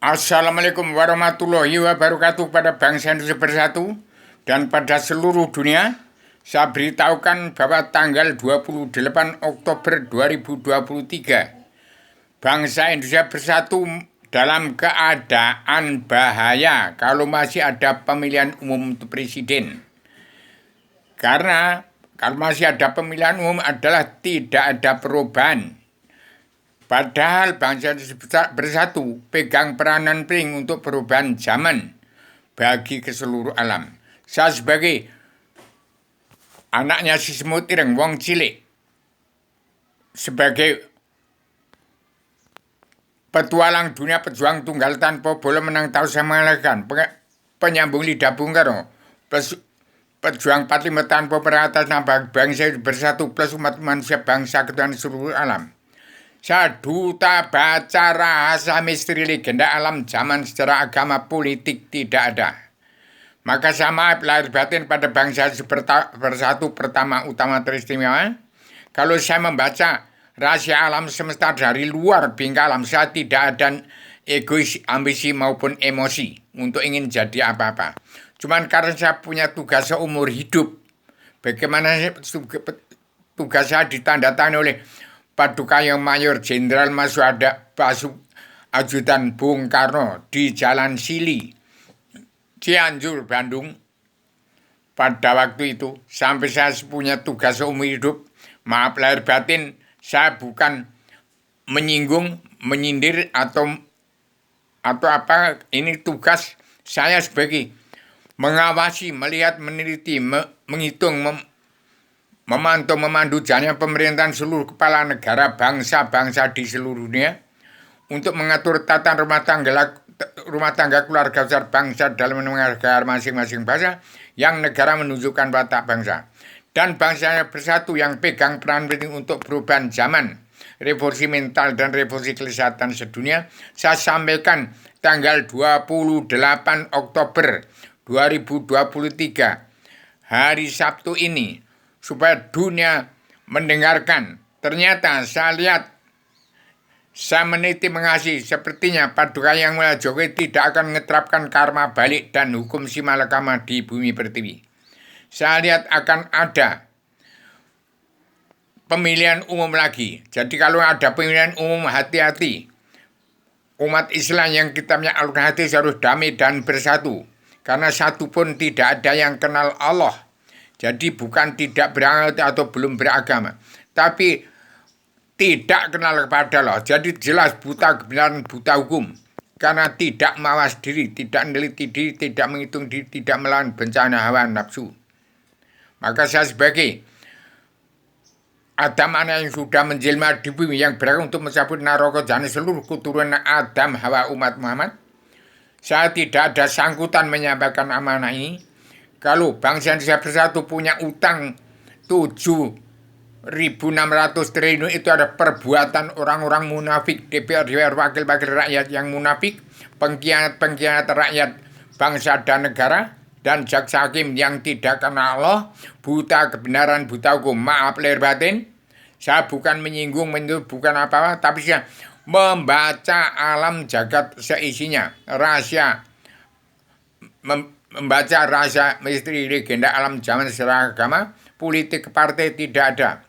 Assalamualaikum warahmatullahi wabarakatuh pada bangsa Indonesia bersatu dan pada seluruh dunia. Saya beritahukan bahwa tanggal 28 Oktober 2023 bangsa Indonesia bersatu dalam keadaan bahaya kalau masih ada pemilihan umum untuk presiden. Karena kalau masih ada pemilihan umum adalah tidak ada perubahan. Padahal bangsa bersatu pegang peranan penting untuk perubahan zaman bagi ke seluruh alam. Saya sebagai anaknya si semut ireng wong cilik, sebagai petualang dunia pejuang tunggal tanpa bola menang tahu saya mengalahkan, penyambung lidah Bung Karno, plus pejuang 45 tanpa pernah atas nama bangsa bersatu plus umat manusia bangsa ketuhanan seluruh alam. Saya duta baca rahasia misteri legenda alam zaman secara agama politik tidak ada. Maka saya maaf lahir batin pada bangsa bersatu pertama utama teristimewa. Kalau saya membaca rahasia alam semesta dari luar bingkai alam, saya tidak ada egois, ambisi maupun emosi untuk ingin jadi apa-apa. Cuman karena saya punya tugas seumur hidup, bagaimana tugas saya ditandatangani oleh Paduka yang Mayor Jenderal Masuada Ajudan Bung Karno di Jalan Sili, Cianjur, Bandung. Pada waktu itu sampai saya punya tugas seumur hidup. Maaf lahir batin, saya bukan menyinggung, menyindir atau apa. Ini tugas saya sebagai mengawasi, melihat, meneliti, menghitung, memantau, memandu jalannya pemerintahan seluruh kepala negara bangsa-bangsa di seluruh dunia untuk mengatur tata rumah tangga keluarga besar bangsa dalam negara masing-masing bangsa yang negara menunjukkan watak bangsa dan bangsanya bersatu yang pegang peran penting untuk perubahan zaman, revolusi mental dan revolusi kesehatan sedunia. Saya sampaikan tanggal 28 Oktober 2023 hari Sabtu ini supaya dunia mendengarkan. Ternyata saya lihat, saya meniti mengasihi, sepertinya Paduka Yang Mulia Jokowi tidak akan menerapkan karma balik dan hukum si malakama di bumi pertiwi. Saya lihat akan ada pemilihan umum lagi. Jadi kalau ada pemilihan umum, hati-hati. Umat Islam yang kitabnya Al-Quran hadis harus damai dan bersatu. Karena satu pun tidak ada yang kenal Allah. Jadi bukan tidak beragama atau belum beragama, tapi tidak kenal kepada Allah. Jadi jelas buta kebenaran, buta hukum. Karena tidak mawas diri, tidak meneliti diri, tidak menghitung diri, tidak melawan bencana hawa nafsu. Maka saya sebagai Adam anak yang sudah menjelma di bumi yang berhak untuk mencabut neraka jahanam seluruh keturunan Adam Hawa umat Muhammad, saya tidak ada sangkutan menyampaikan amanah ini. Kalau bangsa Indonesia bersatu punya utang 7.600 triliun, itu ada perbuatan orang-orang munafik, DPR, wakil-wakil rakyat yang munafik, pengkhianat rakyat, bangsa dan negara, dan jaksa hakim yang tidak kenal Allah, buta kebenaran, buta hukum. Maaf lahir batin, saya bukan menyinggung, bukan apa-apa, tapi saya membaca alam jagat seisinya, rahasia, membaca rahasia misteri legenda alam zaman secara agama, politik partai tidak ada.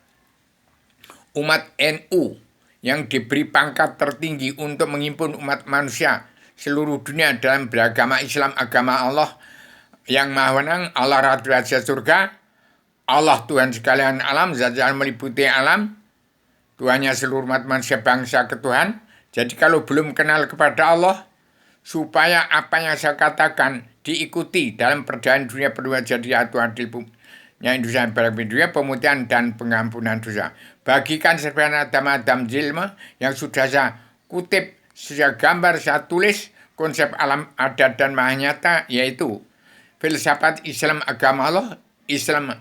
Umat NU yang diberi pangkat tertinggi untuk menghimpun umat manusia seluruh dunia dalam beragama Islam, agama Allah yang maha menang, Allah Ratu Raja Surga, Allah Tuhan sekalian alam, zat yang meliputi alam, Tuhannya seluruh umat manusia bangsa ketuhan. Jadi kalau belum kenal kepada Allah, supaya apa yang saya katakan diikuti dalam perdamaian dunia berdua jadi atu adil yang Indonesia dunia, pemutihan dan pengampunan dosa. Bagikan sebenarnya Adam Jilma yang sudah saya kutip, saya gambar, saya tulis konsep alam adat dan maha nyata, yaitu filsafat Islam agama Allah, Islam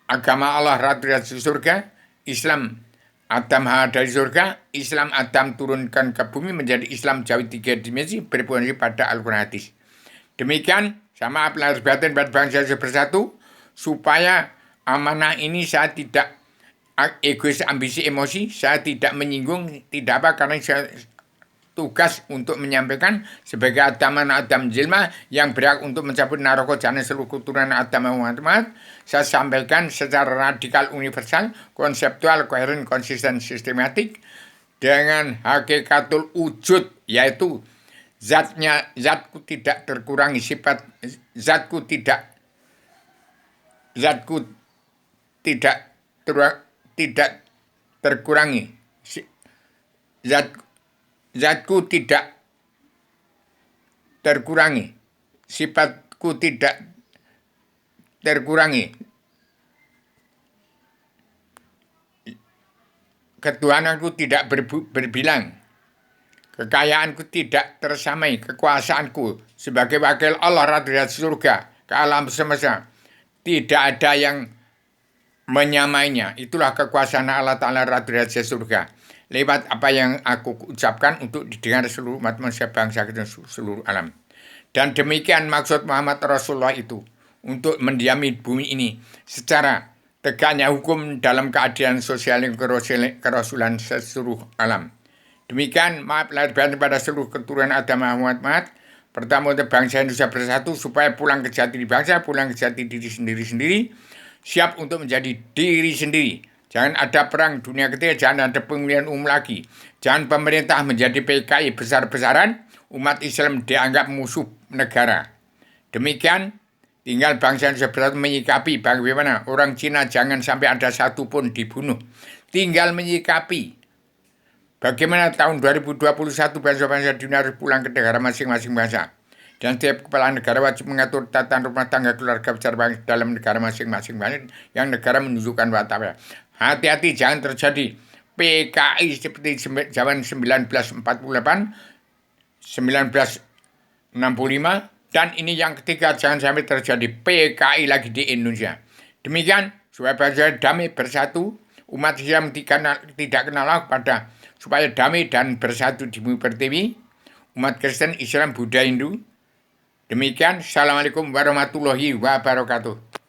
agama Allah Ratu Raja Surga, Islam Adam Hawa dari surga, Islam Adam turunkan ke bumi menjadi Islam Jawi 3 dimensi berfondasi pada Al-Quran hadis. Demikian, sama lahir batin pada bangsa bersatu, supaya amanah ini saya tidak egois, ambisi, emosi, saya tidak menyinggung, tidak apa, karena saya tugas untuk menyampaikan sebagai Adam Jilma yang berhak untuk mencabut naroko jana seluruh keturunan Adam Muhammad. Saya sampaikan secara radikal, universal, konseptual, koheren, konsisten, sistematik dengan hakikatul wujud, yaitu zatku tidak terkurangi, sifat zatku tidak tidak terkurangi, zatku tidak terkurangi, sifatku tidak terkurangi, ketuhananku tidak berbilang, kekayaanku tidak tersamai, kekuasaanku sebagai wakil Allah dari surga ke alam semesta tidak ada yang menyamainya. Itulah kekuasaan Allah Ta'ala dari surga lewat apa yang aku ucapkan untuk didengar seluruh umat manusia, bangsa dan seluruh alam. Dan demikian maksud Muhammad Rasulullah itu, untuk mendiami bumi ini secara tegaknya hukum dalam keadilan sosial yang kerasulan seluruh alam. Demikian, maaf lahir batin pada seluruh keturunan Adam Muhammad. Pertama, untuk bangsa Indonesia bersatu supaya pulang ke jati diri bangsa, pulang ke jati diri sendiri-sendiri, siap untuk menjadi diri sendiri. Jangan ada perang dunia ketiga, jangan ada pemilihan umum lagi. Jangan pemerintah menjadi PKI besar-besaran, umat Islam dianggap musuh negara. Demikian, tinggal bangsa Indonesia bersatu menyikapi bagaimana orang Cina jangan sampai ada satu pun dibunuh. Tinggal menyikapi bagaimana tahun 2021 bangsa-bangsa dunia harus pulang ke negara masing-masing bangsa. Dan setiap kepala negara wajib mengatur tata rumah tangga keluarga besar bangsa dalam negara masing-masing bangsa yang negara menunjukkan wataknya. Hati-hati jangan terjadi PKI seperti zaman 1948, 1965, dan ini yang ketiga, jangan sampai terjadi PKI lagi di Indonesia. Demikian, supaya bangsa damai bersatu, umat Islam tidak kenal pada supaya damai dan bersatu di bumi pertiwi, umat Kristen, Islam, Buddha, Hindu. Demikian, Assalamualaikum warahmatullahi wabarakatuh.